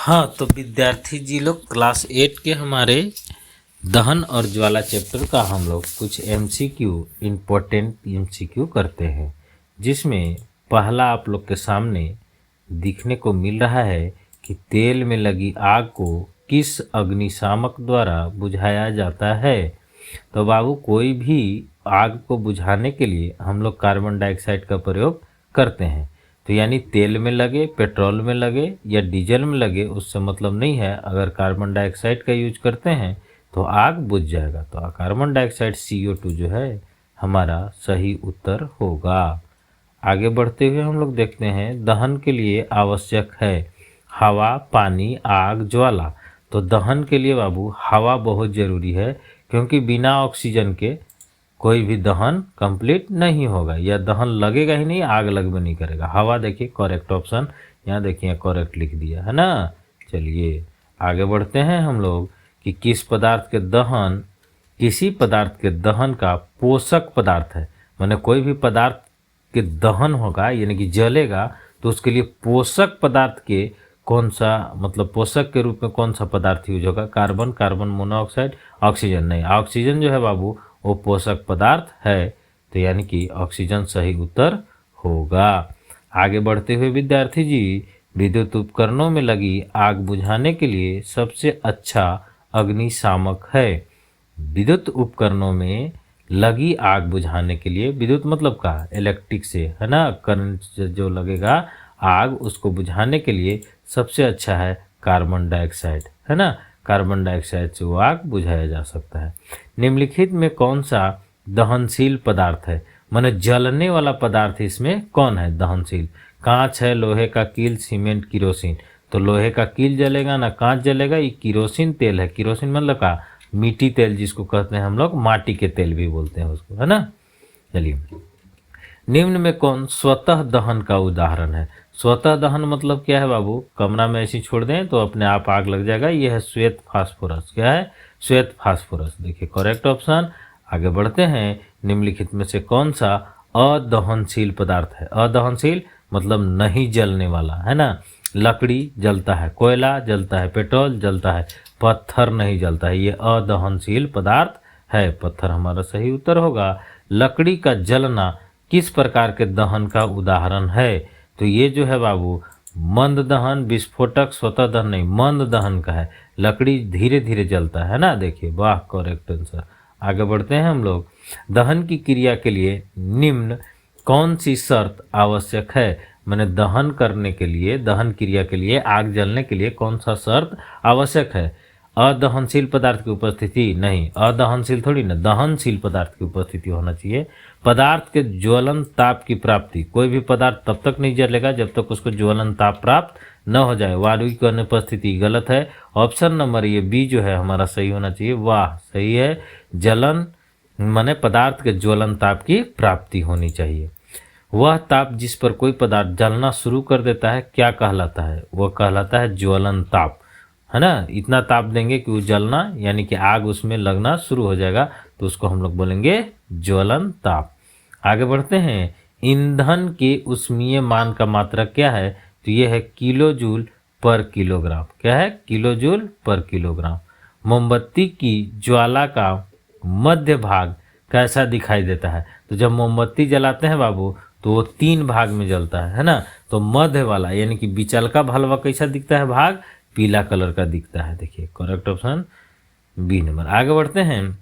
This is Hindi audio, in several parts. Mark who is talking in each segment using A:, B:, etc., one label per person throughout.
A: हाँ, तो विद्यार्थी जी लोग क्लास 8 के हमारे दहन और ज्वाला चैप्टर का हम लोग कुछ एमसीक्यू इम्पोर्टेंट एमसीक्यू करते हैं, जिसमें पहला आप लोग के सामने दिखने को मिल रहा है कि तेल में लगी आग को किस अग्निशामक द्वारा बुझाया जाता है। तो बाबू, कोई भी आग को बुझाने के लिए हम लोग कार्बन डाइऑक्साइड का प्रयोग करते हैं। तो यानी तेल में लगे, पेट्रोल में लगे या डीजल में लगे, उससे मतलब नहीं है। अगर कार्बन डाइऑक्साइड का यूज करते हैं तो आग बुझ जाएगा। तो कार्बन डाइऑक्साइड CO2 जो है हमारा सही उत्तर होगा। आगे बढ़ते हुए हम लोग देखते हैं दहन के लिए आवश्यक है हवा, पानी, आग, ज्वाला। तो दहन के लिए बाबू हवा बहुत ज़रूरी है, क्योंकि बिना ऑक्सीजन के कोई भी दहन कंप्लीट नहीं होगा, या दहन लगेगा ही नहीं, आग लगबे नहीं करेगा। हवा देखिए करेक्ट ऑप्शन, यहाँ देखिए करेक्ट लिख दिया है ना। चलिए आगे बढ़ते हैं हम लोग कि किसी पदार्थ के दहन का पोषक पदार्थ है। माने कोई भी पदार्थ के दहन होगा यानी कि जलेगा, तो उसके लिए पोषक पदार्थ के कौन सा, मतलब पोषक के रूप में कौन सा पदार्थ यूज होगा? कार्बन, कार्बन मोनोऑक्साइड, ऑक्सीजन नहीं। ऑक्सीजन जो है बाबू वो पोषक पदार्थ है, तो यानी कि ऑक्सीजन सही उत्तर होगा। आगे बढ़ते हुए विद्यार्थी जी, विद्युत उपकरणों में लगी आग बुझाने के लिए सबसे अच्छा अग्निशामक है। विद्युत उपकरणों में लगी आग बुझाने के लिए, विद्युत मतलब का इलेक्ट्रिक से है ना, करंट जो लगेगा आग, उसको बुझाने के लिए सबसे अच्छा है कार्बन डाइऑक्साइड, है ना। कार्बन डाइऑक्साइड से वो आग बुझाया जा सकता है। निम्नलिखित में कौन सा दहनशील पदार्थ है? माने जलने वाला पदार्थ इसमें कौन है दहनशील? कांच है, लोहे का कील, सीमेंट, किरोसिन। तो लोहे का कील जलेगा ना कांच जलेगा। ये किरोसिन तेल है। किरोसिन मतलब का मिट्टी तेल, जिसको कहते हैं हम लोग माटी के तेल भी बोलते हैं उसको, है ना। चलिए, निम्न में कौन स्वतः दहन का उदाहरण है? स्वतः दहन मतलब क्या है बाबू? कमरा में ऐसी छोड़ दें तो अपने आप आग लग जाएगा। यह है श्वेत फास्फोरस। क्या है? श्वेत फास्फोरस। देखिए करेक्ट ऑप्शन। आगे बढ़ते हैं, निम्नलिखित में से कौन सा अदहनशील पदार्थ है? अदहनशील मतलब नहीं जलने वाला, है ना। लकड़ी जलता है, कोयला जलता है, पेट्रोल जलता है, पत्थर नहीं जलता है। ये अदहनशील पदार्थ है। पत्थर हमारा सही उत्तर होगा। लकड़ी का जलना किस प्रकार के दहन का उदाहरण है? तो ये जो है बाबू मंद दहन, विस्फोटक, स्वतः दहन नहीं, मंद दहन का है। लकड़ी धीरे धीरे जलता है ना। देखिए वाह, करेक्ट आंसर। आगे बढ़ते हैं हम लोग, दहन की क्रिया के लिए निम्न कौन सी शर्त आवश्यक है? मैंने दहन करने के लिए, दहन क्रिया के लिए, आग जलने के लिए कौन सा शर्त आवश्यक है? अदहनशील पदार्थ की उपस्थिति नहीं, अदहनशील थोड़ी ना, दहनशील पदार्थ की उपस्थिति होना चाहिए। पदार्थ के ज्वलन ताप की प्राप्ति, कोई भी पदार्थ तब तक नहीं जलेगा जब तक उसको ज्वलन ताप प्राप्त न हो जाए। वायु की अनुपस्थिति गलत है। ऑप्शन नंबर ये बी जो है हमारा सही होना चाहिए। वाह, सही है। जलन माने पदार्थ के ज्वलन ताप की प्राप्ति होनी चाहिए। वह ताप जिस पर कोई पदार्थ जलना शुरू कर देता है क्या कहलाता है? वह कहलाता है ज्वलन ताप, है ना। इतना ताप देंगे कि वो जलना यानी कि आग उसमें लगना शुरू हो जाएगा, तो उसको हम लोग बोलेंगे ज्वलन ताप। आगे बढ़ते हैं, ईंधन के ऊष्मीय मान का मात्रक क्या है? तो ये है किलो जूल पर किलोग्राम। क्या है? किलो जूल पर किलोग्राम। मोमबत्ती की ज्वाला का मध्य भाग कैसा दिखाई देता है? तो जब मोमबत्ती जलाते हैं बाबू तो वो 3 भाग में जलता है ना। तो मध्य वाला यानी कि बिचल का भलवा कैसा दिखता है भाग? पीला कलर का दिखता है। देखिए करेक्ट ऑप्शन बी नंबर। आगे बढ़ते हैं,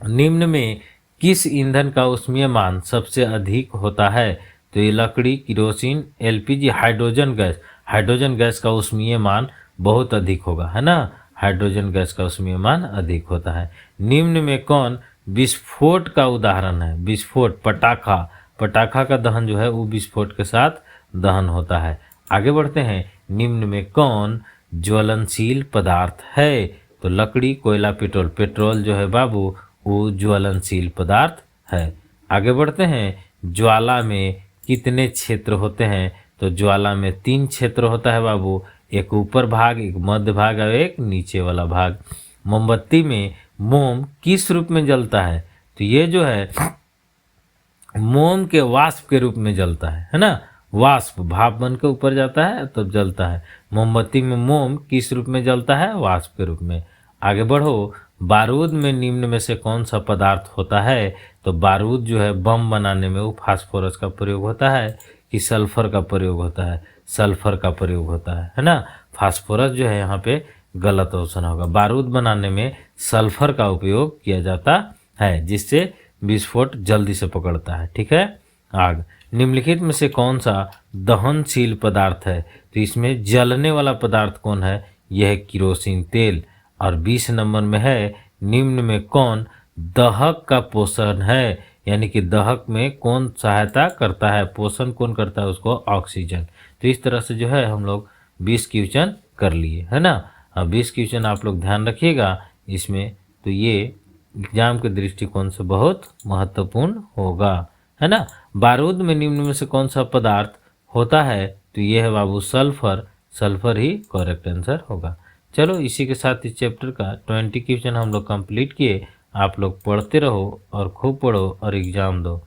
A: निम्न में किस ईंधन का ऊष्मीय मान सबसे अधिक होता है? तो ये लकड़ी, kerosene, LPG, hydrogen gas. Hydrogen gas का ऊष्मीय मान बहुत अधिक होगा, है ना। हाइड्रोजन गैस का ऊष्मीय मान अधिक होता है। निम्न में कौन विस्फोट का उदाहरण है? विस्फोट, पटाखा। पटाखा का दहन जो है वो विस्फोट के साथ दहन होता है। आगे बढ़ते हैं, निम्न में कौन ज्वलनशील पदार्थ है? तो लकड़ी, कोयला, पेट्रोल। पेट्रोल जो है बाबू वो ज्वलनशील पदार्थ है। आगे बढ़ते हैं, ज्वाला में कितने क्षेत्र होते हैं? तो ज्वाला में 3 क्षेत्र होता है बाबू, एक ऊपर भाग, एक मध्य भाग और एक नीचे वाला भाग। मोमबत्ती में मोम किस रूप में जलता है? तो ये जो है मोम के वाष्प के रूप में जलता है ना। वाष्प भाप बन के ऊपर जाता है तब जलता है। मोमबत्ती में मोम किस रूप में जलता है? वाष्प के रूप में। आगे बढ़ो, बारूद में निम्न में से कौन सा पदार्थ होता है? तो बारूद जो है बम बनाने में वो फास्फोरस का प्रयोग होता है कि सल्फर का प्रयोग होता है? सल्फर का प्रयोग होता है ना। फास्फोरस जो है यहाँ पे गलत ऑप्शन होगा। बारूद बनाने में सल्फर का उपयोग किया जाता है जिससे विस्फोट जल्दी से पकड़ता है। ठीक है। आग, निम्नलिखित में से कौन सा दहनशील पदार्थ है? तो इसमें जलने वाला पदार्थ कौन है? यह है किरोसिन तेल। और 20 नंबर में है निम्न में कौन दहक का पोषण है? यानी कि दहक में कौन सहायता करता है? पोषण कौन करता है उसको? ऑक्सीजन। तो इस तरह से जो है हम लोग 20 क्वेश्चन कर लिए, है ना। अब 20 क्वेश्चन आप लोग ध्यान रखिएगा इसमें, तो ये एग्जाम के दृष्टिकोण से बहुत महत्वपूर्ण होगा, है ना। बारूद में निम्न में से कौन सा पदार्थ होता है? तो ये है बाबू सल्फर। सल्फर ही करेक्ट आंसर होगा। चलो इसी के साथ इस चैप्टर का 20 क्वेश्चन हम लोग कंप्लीट किए। आप लोग पढ़ते रहो और खूब पढ़ो और एग्ज़ाम दो।